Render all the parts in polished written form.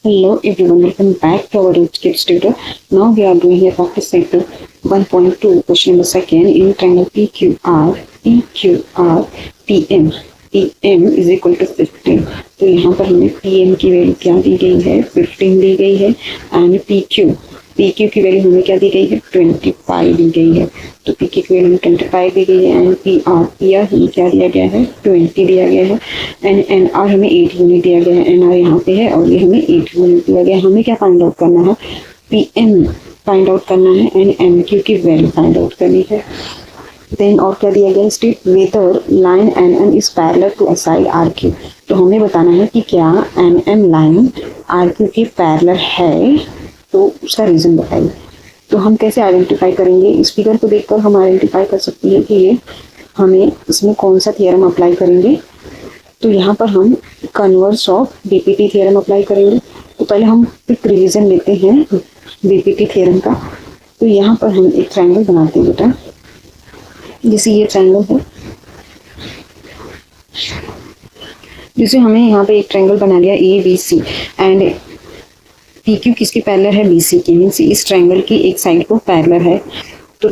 Hello everyone, welcome back to our Roots Kids tutor. Now we are doing a practice set 1.2, question number second in triangle PQR, PM. PM is equal to 15. तो यहाँ पर हमें PM की value क्या दी गई है, 15 दी गई है एंड PQ की वैल्यू हमें क्या दी गई है, 25 दी गई है। तो PQ की वैल्यू 25 दी गई है एंड PR हमें क्या दिया गया है, 20 दिया गया है एंड NR हमें 8 यूनिट दिया गया है। NR यहाँ पे है और ये हमें 8 यूनिट दिया गया है। हमें क्या फाइंड आउट करना है, PM फाइंड आउट करना है एंड MQ की वैल्यू फाइंड आउट करनी है। देन और क्या दिया गया, state whether line NN is parallel to a side RQ। तो हमें बताना है कि क्या NM लाइन RQ के पैरेलल है, तो उसका रीजन बताइए। तो हम कैसे आइडेंटिफाई करेंगे, इस फिगर को देखकर हम आइडेंटिफाई कर सकते हैं कि ये हमें इसमें कौन सा थियरम अप्लाई करेंगे। तो यहाँ पर हम converse of BPT theorem apply करेंगे। तो पहले हम एक रिवीजन लेते हैं बीपीटी थियरम का। तो यहाँ पर हम एक ट्रायंगल बनाते हैं बेटा, जैसे ये ट्रायंगल है, जैसे हमें यहाँ पे एक ट्रायंगल बना लिया ABC एंड PQ किसके पैरेलल है, BC के, मीन्स इस ट्रायंगल की एक साइड को पैरेलल है। तो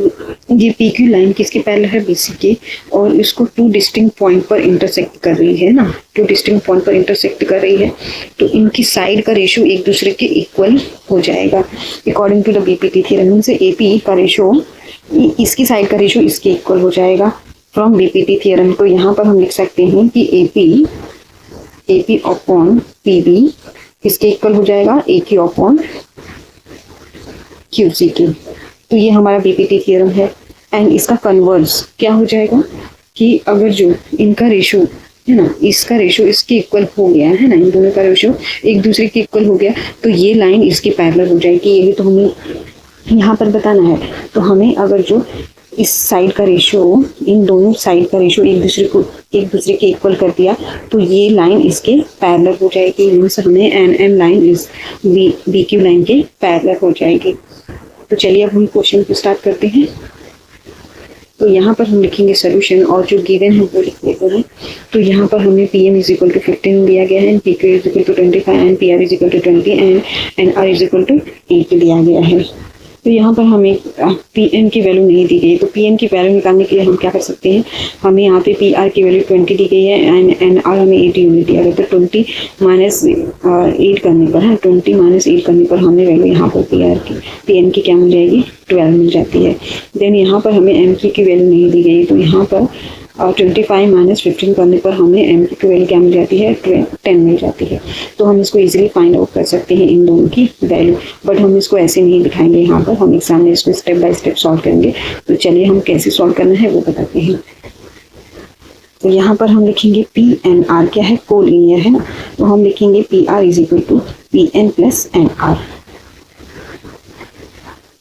ये PQ लाइन किसके पैरेलल है, BC के, और इसको 2 डिस्टिंक्ट पॉइंट पर इंटरसेक्ट कर रही है ना, 2 डिस्टिंक्ट पॉइंट पर इंटरसेक्ट कर रही है। तो इनकी साइड का रेशियो एक दूसरे के इक्वल हो जाएगा according to the BPT theorem. Means AP का रेशियो, इसकी साइड का रेशियो इसके इक्वल हो जाएगा फ्रॉम बीपीटी थ्योरम। तो यहाँ पर हम लिख सकते हैं कि AP अपॉन PB किसके इक्वल हो जाएगा, AQ अपॉन QC के। तो ये हमारा बीपीटी थ्योरम है एंड इसका कन्वर्स क्या हो जाएगा कि अगर जो इनका रेशियो है ना, इसका रेशियो इसके इक्वल हो गया है ना, इन दोनों का रेशियो एक दूसरे के इक्वल हो गया, तो ये लाइन इसके पैरेलल हो जाएगी। यही तो हमें यहाँ पर बताना है। तो हमें अगर जो इस साइड का रेशियो, इन दोनों साइड का रेशियो एक दूसरे के इक्वल कर दिया, तो ये लाइन इसके पैरेलल हो जाएगी। मीन्स हमें NM लाइन इस BQ लाइन के पैरेलल हो जाएगी। तो चलिए अब हम क्वेश्चन को स्टार्ट करते हैं। तो यहाँ पर हम लिखेंगे सोल्यूशन और जो गिवन है वो लिख देते हैं। तो यहाँ पर हमें PM इज इक्वल टू 15 दिया गया है, PQ is equal to 25 and PR is equal to 20 and NR is equal to 8 दिया गया है। तो यहाँ पर हमें PM की वैल्यू नहीं दी गई, तो PM की वैल्यू निकालने के लिए हम क्या कर सकते हैं, हमें यहाँ पे PR की वैल्यू 20 दी गई है एंड NR हमें 8 यूनिट दिया गया। तो 20 माइनस 8 करने पर है, 20 माइनस 8 करने पर हमें वैल्यू यहाँ पर PM की क्या मिल जाएगी, 12 मिल जाती है। देन यहाँ पर हमें MQ की वैल्यू नहीं दी गई, तो यहाँ पर 25 माइनस 15 करने पर हमें MQ की वैल्यू क्या मिल जाती है, 10 मिल जाती है। तो हम इसको इजीली फाइंड आउट कर सकते हैं इन दोनों की वैल्यू, बट हम इसको ऐसे नहीं दिखाएंगे यहाँ पर, हम एग्जाम में इसको स्टेप बाय स्टेप सॉल्व करेंगे। तो चलिए हम कैसे सॉल्व करना है वो बताते हैं। तो यहाँ पर हम लिखेंगे PNR क्या है, कोलिनियर है ना, तो हम लिखेंगे PR is equal to PN plus NR।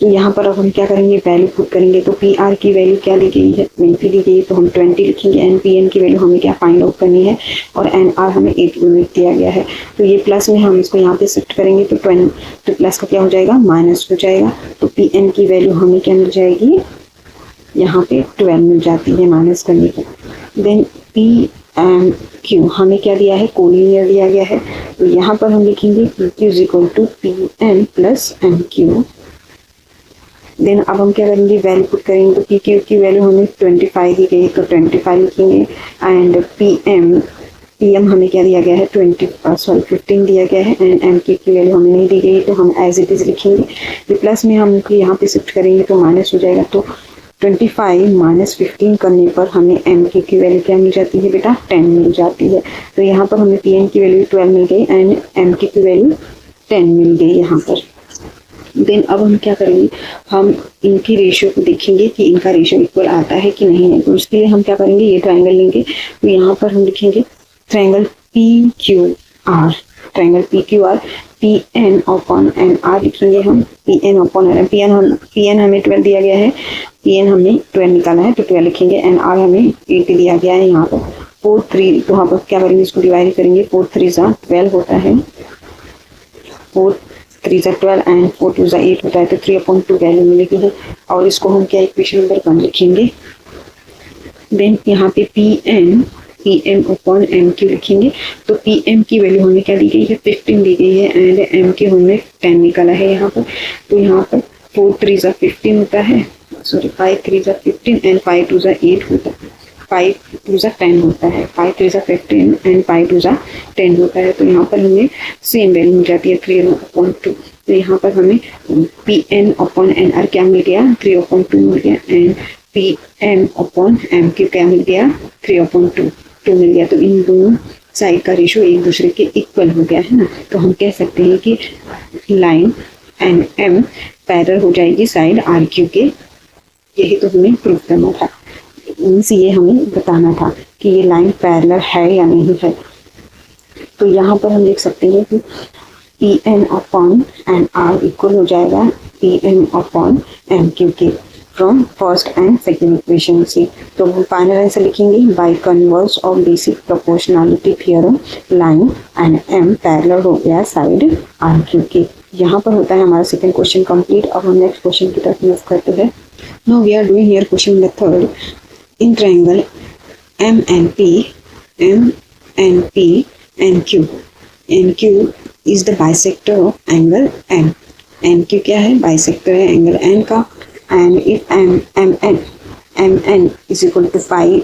तो यहाँ पर अब हम क्या करेंगे, वैल्यू पुट करेंगे। तो PR की वैल्यू क्या दी गई है, 20 दी गई है, तो हम 20 लिखेंगे एंड PN की वैल्यू हमें क्या फाइंड आउट करनी है और NR हमें 8 यूनिट दिया गया है। तो ये प्लस में हम इसको यहाँ पे शिफ्ट करेंगे, तो 20 तो प्लस का क्या हो जाएगा, माइनस हो जाएगा। तो PN की वैल्यू हमें क्या मिल जाएगी, यहाँ पे 12 मिल जाती है माइनस करने पर। देन PQ हमें क्या दिया है, कोलिनियर दिया गया है। तो यहाँ पर हम लिखेंगे PQ is equal to PN plus MQ। Then अब हम क्या करेंगे, वैल्यू पुट करेंगे। तो PQ की वैल्यू हमें 25 दी गई है, तो 25 लिखेंगे एंड PM हमें क्या दिया गया है, 15 दिया गया है एंड MQ की वैल्यू हमें नहीं दी गई, तो हम एज इट इज लिखेंगे। तो प्लस में हम यहाँ पे शिफ्ट करेंगे तो माइनस हो जाएगा। तो 25 माइनस 15 करने पर हमें MQ की वैल्यू क्या मिल जाती है बेटा, 10 मिल जाती है। तो यहाँ पर हमें PM की वैल्यू 12 मिल गई एंड MQ की वैल्यू 10 मिल गई यहाँ पर। देन अब हम क्या करेंगे, हम इनकी रेशियो को देखेंगे कि इनका रेशियो इक्वल आता है कि नहीं है। तो उसके लिए हम क्या करेंगे, ये ट्रायंगल लेंगे। तो यहाँ पर हम लिखेंगे triangle PQR, triangle PQR, PN upon NR लिखेंगे हम, PN अपॉन NR। PN हमें 12 दिया गया है, PN हमने 12 निकाला है तो 12 लिखेंगे, NR हमें 8 दिया गया है यहाँ पर। 4 3 तो यहाँ पर क्या करेंगे, इसको डिवाइड करेंगे, 4 3 12 होता है, 4 3 12 एंड 4 2 8 होता है, तो 3/2 वैल्यू मिलेगी है। और इसको हम क्या इक्वेशन नंबर 1 लिखेंगे। देन यहाँ पे PN P M upon M Q लिखेंगे। तो पी एम की वैल्यू हमें क्या दी गई है, 15 दी गई है, एंड एम क्यू हमें 10 निकाला है यहाँ पर। तो यहाँ पर 4 3 जा 15 होता है, सॉरी 5 3 जा 15 एंड 5 2 जा 8 होता है, 5 2 जा 10 होता है, 5 3 जा 15 एंड 5 2 जा 10 होता है। तो यहाँ पर हमें सेम वैल्यू मिल जाती है 3/2। तो यहाँ पर हमें P N upon N R क्या मिल गया, 3/2 मिल गया, and P M upon M Q क्या मिल गया, 3/2 मिल गया। तो इन दोनों साइड का रेशो एक दूसरे के इक्वल हो गया है ना। तो हम कह सकते हैं कि लाइन एन एम पैरेलल हो जाएगी साइड आर क्यू के। यही तो हमें प्रूव करना था, मीन्स ये हमें बताना था कि ये लाइन पैरेलल है या नहीं है। तो यहाँ पर हम देख सकते हैं कि P N upon N R equal हो जाएगा P N upon M Q के from first and second equation से। तो हम फाइनल आंसर लिखेंगे by converse of basic proportionality theorem line and M parallel हो गया साइड आर क्यू के। यहाँ पर होता है हमारा सेकंड क्वेश्चन कंप्लीट। अब हम नेक्स्ट क्वेश्चन की तरफ मूव करते हैं। Now we are doing here question number 3 in triangle M N P N Q is the bisector of angle N. N Q क्या है, बाइसेक्टर है एंगल एन का। And if M N is equal to 5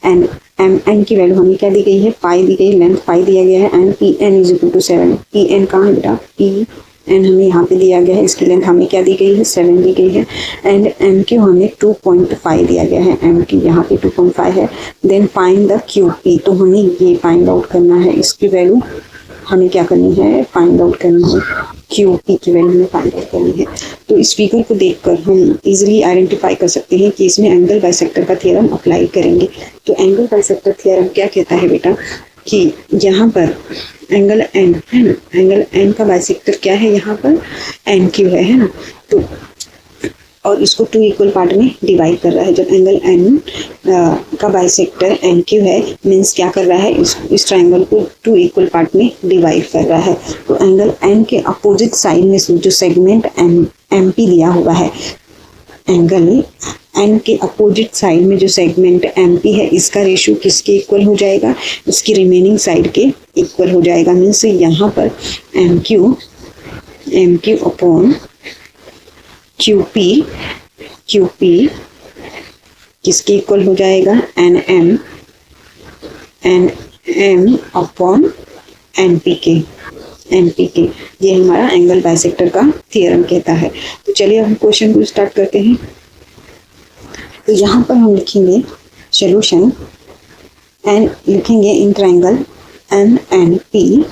and M N की value हमें क्या दी गई है, पाई दी गई, लेंथ पाई दिया गया है, and P N is equal to 7। P N कहाँ है बेटा, पी एन हमें यहाँ पे दिया गया है, इसकी लेंथ हमें क्या दी गई है, 7 दी गई है, एंड एम क्यू हमें 2.5 दिया गया है, एम क्यू यहाँ पे 2.5 है। Then find the Q P, तो हमें ये फाइंड आउट करना है, इसकी वैल्यू हमें क्या करनी है, फाइंड आउट करनी है, क्यू पी की वैल्यू हमें फाइंड आउट करनी है। तो इस फिगर को देखकर हम इजीली आइडेंटिफाई कर सकते हैं कि इसमें एंगल बाइसेक्टर का थ्योरम अप्लाई करेंगे। तो एंगल बाइसेक्टर थ्योरम क्या कहता है बेटा कि यहाँ पर एंगल एन है ना, एंगल एन का बाइसेक्टर क्या है, यहाँ पर एन क्यू है ना। तो और इसको 2 इक्वल पार्ट में डिवाइड कर रहा है। जब एंगल एन का बाइसेक्टर एन क्यू है, मीन्स क्या कर रहा है, इस ट्रायंगल को 2 इक्वल पार्ट में डिवाइड कर रहा है। तो एंगल एन के अपोजिट साइड में जो सेगमेंट एम पी दिया हुआ है, एंगल एन के अपोजिट साइड में जो सेगमेंट एम पी है, इसका रेशियो किसके इक्वल हो जाएगा, इसकी रिमेनिंग साइड के इक्वल हो जाएगा। मीन्स यहाँ पर M Q upon Q P किसके इक्वल हो जाएगा, N M upon N P के। ये हमारा एंगल बाइसेक्टर का थ्योरम कहता है। तो चलिए हम क्वेश्चन को स्टार्ट करते हैं। तो यहाँ पर हम लिखेंगे सॉल्यूशन एंड लिखेंगे in triangle M N P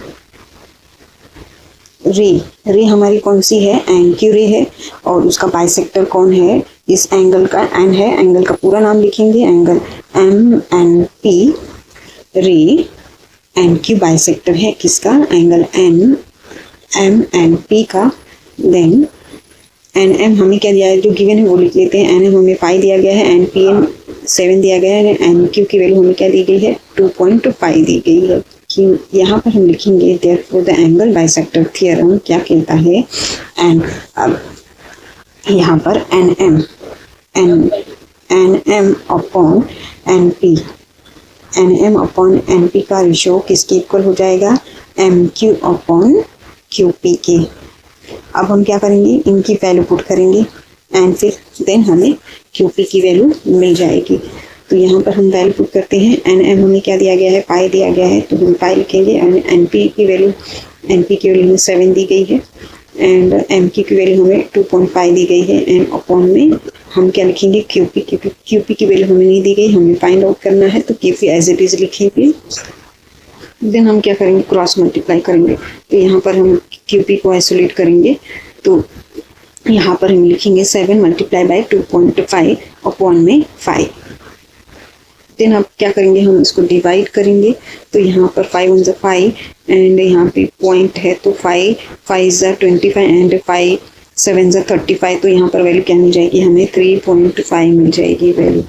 रे हमारी कौन सी है, एन क्यू रे है, और उसका बाइसेक्टर कौन है, इस एंगल का एन है। एंगल का पूरा नाम लिखेंगे, एंगल एम एन पी रे एन क्यू बाइसेक्टर है किसका, एंगल एम एन पी का। देन एन एम हमें क्या दिया है, जो गिवन है वो लिख लेते हैं। एन एम हमें 5 दिया गया है, एन पी एन 7 दिया गया है, एन क्यू की वैल्यू हमें क्या दी गई है, 2.5 दी गई है। कि यहाँ पर हम लिखेंगे therefore the angle bisector theorem क्या कहता है। एंड अब यहाँ पर N M upon N P का रेशो किसके इक्वल हो जाएगा, M Q upon Q P के। अब हम क्या करेंगे, इनकी वैल्यू पुट करेंगे एंड फिर देन हमें क्यू पी की वैल्यू मिल जाएगी। तो यहाँ पर हम वैल्यू पुट करते हैं। एन एम हमें क्या दिया गया है, पाई दिया गया है, तो हम पाई लिखेंगे। एंड एन पी की वैल्यू हमें 7 दी गई है, एंड एम की वैल्यू हमें 2.5 दी गई है, एंड अपॉन में हम क्या लिखेंगे, क्यू पी की वैल्यू हमें नहीं दी गई, हमें फाइंड आउट करना है। तो Q P as it is लिखेंगे। देन हम क्या करेंगे, क्रॉस मल्टीप्लाई करेंगे। तो यहाँ पर हम क्यू पी को आइसोलेट करेंगे। तो यहाँ पर हम लिखेंगे 7 मल्टीप्लाई बाई 2.5 अपॉन में 5। देन हम क्या करेंगे, हम इसको डिवाइड करेंगे। तो यहाँ पर 5 1 5 एंड यहाँ पे पॉइंट है, तो 5 5 25 एंड 5 7 35। तो यहाँ पर वैल्यू क्या मिल जाएगी, हमें 3.5 मिल जाएगी वैल्यू।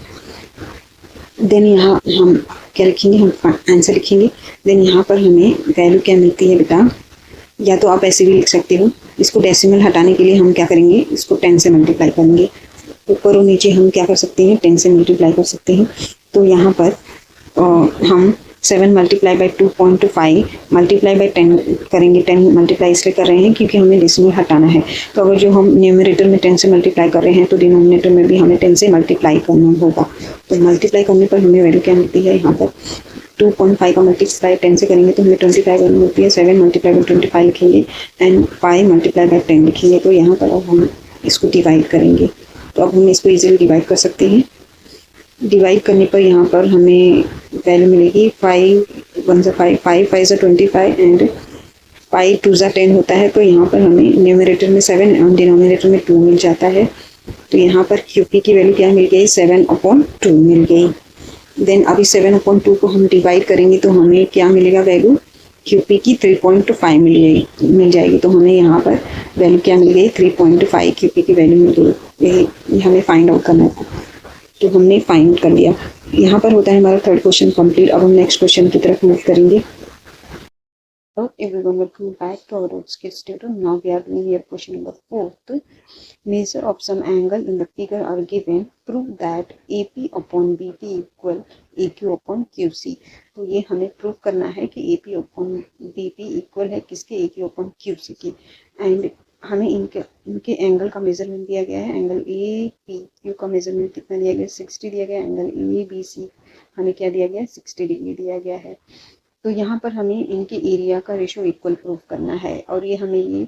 देन यहाँ हम क्या लिखेंगे, हम आंसर लिखेंगे। देन यहाँ पर हमें वैल्यू क्या मिलती है बेटा, या तो आप ऐसे भी लिख सकते हो। इसको डेसिमल हटाने के लिए हम क्या करेंगे, इसको 10 से मल्टीप्लाई करेंगे। ऊपर और नीचे हम क्या कर सकते हैं, 10 से मल्टीप्लाई कर सकते हैं। तो यहाँ पर हम 7 मल्टीप्लाई बाई 2.5 मल्टीप्लाई बाई 10 करेंगे। 10 मल्टीप्लाई इसलिए कर रहे हैं क्योंकि हमें डेसिमल हटाना है। तो अगर जो हम न्यूमरेटर में 10 से मल्टीप्लाई कर रहे हैं तो डिनोमिनेटर में भी हमें 10 से मल्टीप्लाई करना होगा। तो मल्टीप्लाई करने पर हमें वैल्यू क्या मिलती है, यहाँ पर 2.5 का मल्टीप्लाई 10 से करेंगे तो हमें 25 वैल्यू मिलती है। 7 मल्टीप्लाई बाई 25 लिखेंगे एंड 5 मल्टीप्लाई बाई 10 लिखेंगे। तो यहाँ पर अब हम इसको डिवाइड करेंगे। तो अब हम इसको इजीली डिवाइड कर सकते हैं। डिवाइड करने पर यहाँ पर हमें वैल्यू मिलेगी 5 1 5 5 5 25 एंड 5 2 10 होता है। तो यहाँ पर हमें न्यूमरेटर में 7 और डिनोमिनेटर में 2 मिल जाता है। तो यहाँ पर QP की वैल्यू क्या मिल गई, 7/2 मिल गई। देन अभी 7/2 को हम डिवाइड करेंगे तो हमें क्या मिलेगा वैल्यू, QP की 3.5 मिल जाएगी। तो हमें यहाँ पर वैल्यू क्या मिल गई, 3.5 QP की वैल्यू मिल गई। ये हमें फाइंड आउट करना था, तो हमने फाइंड कर लिया। यहाँ पर होता है हमारा थर्ड क्वेश्चन कंप्लीट। अब हम नेक्स्ट क्वेश्चन की तरफ मूव करेंगे। Hello everyone, welcome back to our Skills tutorial. Now we are doing here question number 4th. Measure of some angle in the figure are given. Prove that AP upon BP equal AQ upon QC. तो ये हमें prove करना है कि AP upon BP equal है किसके, AQ upon QC की। And हमें इनके एंगल का मेजरमेंट दिया गया है। एंगल APQ का मेजरमेंट कितना दिया गया, 60 दिया गया। एंगल ABC हमें क्या दिया गया, 60 डिग्री दिया गया है। तो यहाँ पर हमें इनके एरिया का रेशो इक्वल प्रूव करना है। और ये हमें ये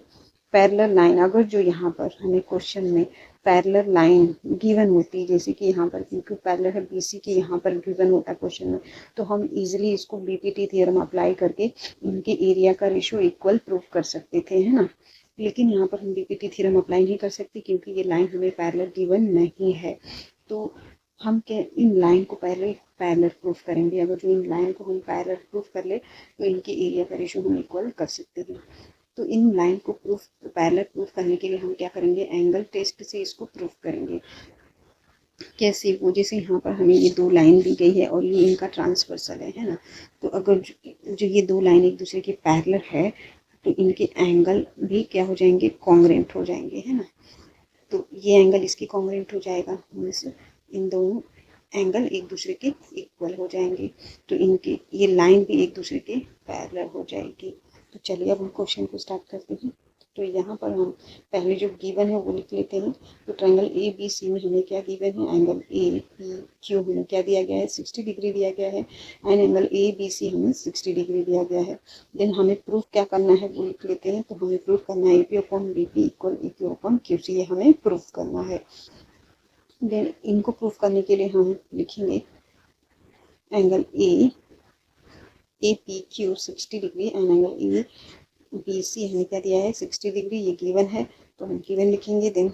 पैरेलल लाइन, अगर जो यहाँ पर हमें क्वेश्चन में पैरेलल लाइन गिवन होती, जैसे कि यहाँ पर PQ पैरेलल है BC की, यहाँ पर गिवन होता क्वेश्चन में, तो हम इजीली इसको BPT थ्योरम अप्लाई करके इनके एरिया का रेशो इक्वल प्रूव कर सकते थे, है ना। लेकिन यहाँ पर हम BPT थ्योरम अप्लाई नहीं कर सकते क्योंकि ये लाइन हमें पैरेलल गिवन नहीं है। तो हम क्या इन लाइन को पैरेलल प्रूफ करेंगे। अगर जो इन लाइन को हम पैरेलल प्रूफ कर ले तो इनके एरिया का रेशो हम इक्वल कर सकते हैं। तो इन लाइन को पैरेलल प्रूफ करने के लिए हम क्या करेंगे, एंगल टेस्ट से इसको प्रूफ करेंगे। कैसे, वो जैसे यहाँ पर हमें ये दो लाइन दी गई है और ये इनका ट्रांसवर्सल है ना। तो अगर जो ये दो लाइन एक दूसरे के पैरेलल है तो इनके एंगल भी क्या हो जाएंगे, कॉन्ग्रुएंट हो जाएंगे, है ना। तो ये एंगल इसकी कॉन्ग्रुएंट हो जाएगा, इन दोनों एंगल एक दूसरे के इक्वल हो जाएंगे। तो इनके ये लाइन भी एक दूसरे के पैरेलल हो जाएगी। तो चलिए अब हम क्वेश्चन को स्टार्ट करते हैं। तो यहाँ पर हम पहले जो गिवन है वो लिख लेते हैं। तो ट्रायंगल ABC में हमें क्या गिवन है, एंगल APQ हमें क्या दिया गया है, 60 डिग्री दिया गया है। एंड एंगल ABC हमें 60 डिग्री दिया गया है। देन हमें प्रूफ क्या करना है वो लिख लेते हैं। तो हमें प्रूफ करना है AP upon BP equal AQ upon QC, ये हमें प्रूफ करना है। देन इनको प्रूफ करने के लिए हम लिखेंगे angle APQ 60 degree and angle ABC हमें क्या दिया है, 60 डिग्री, ये गिवन है तो हम गिवन लिखेंगे। देन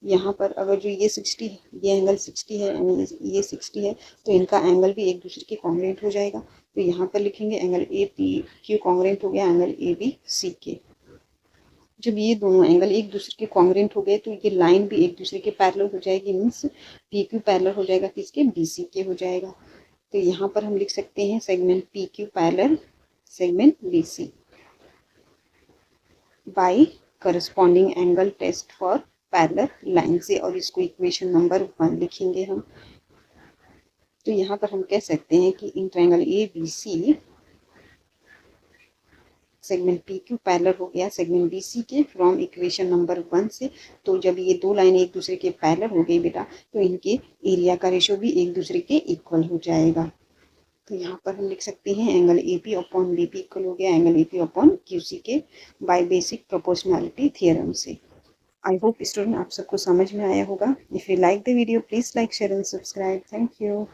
यहाँ पर अगर जो ये 60 ये एंगल 60 है एंड ये 60 है तो इनका एंगल भी एक दूसरे के कॉन्ग्रुएंट हो जाएगा। तो यहाँ पर लिखेंगे एंगल APQ कॉन्ग्रुएंट हो गया एंगल ABC के। जब ये दोनों एंगल एक दूसरे के कॉन्ग्रुएंट हो गए तो ये लाइन भी एक दूसरे के पैरेलल हो जाएगी, मीन्स PQ पैरेलल हो जाएगा किसके, BC के हो जाएगा। तो यहाँ पर हम लिख सकते हैं segment PQ parallel segment BC by corresponding angle test for parallel line से, और इसको इक्वेशन नंबर 1 लिखेंगे हम। तो यहाँ पर हम कह सकते हैं कि in triangle ABC segment PQ parallel हो गया सेगमेंट BC के फ्रॉम इक्वेशन नंबर 1 से। तो जब ये दो लाइन एक दूसरे के पैरेलल हो गई बेटा तो इनके एरिया का रेशो भी एक दूसरे के इक्वल हो जाएगा। तो यहाँ पर हम लिख सकते हैं angle AP upon BP equal हो गया एंगल AP अपॉन QC के बाय बेसिक प्रोपोर्शनैलिटी थ्योरम से। आई होप स्टूडेंट आप सबको समझ में आया होगा। If you like the video please like share and subscribe. Thank you.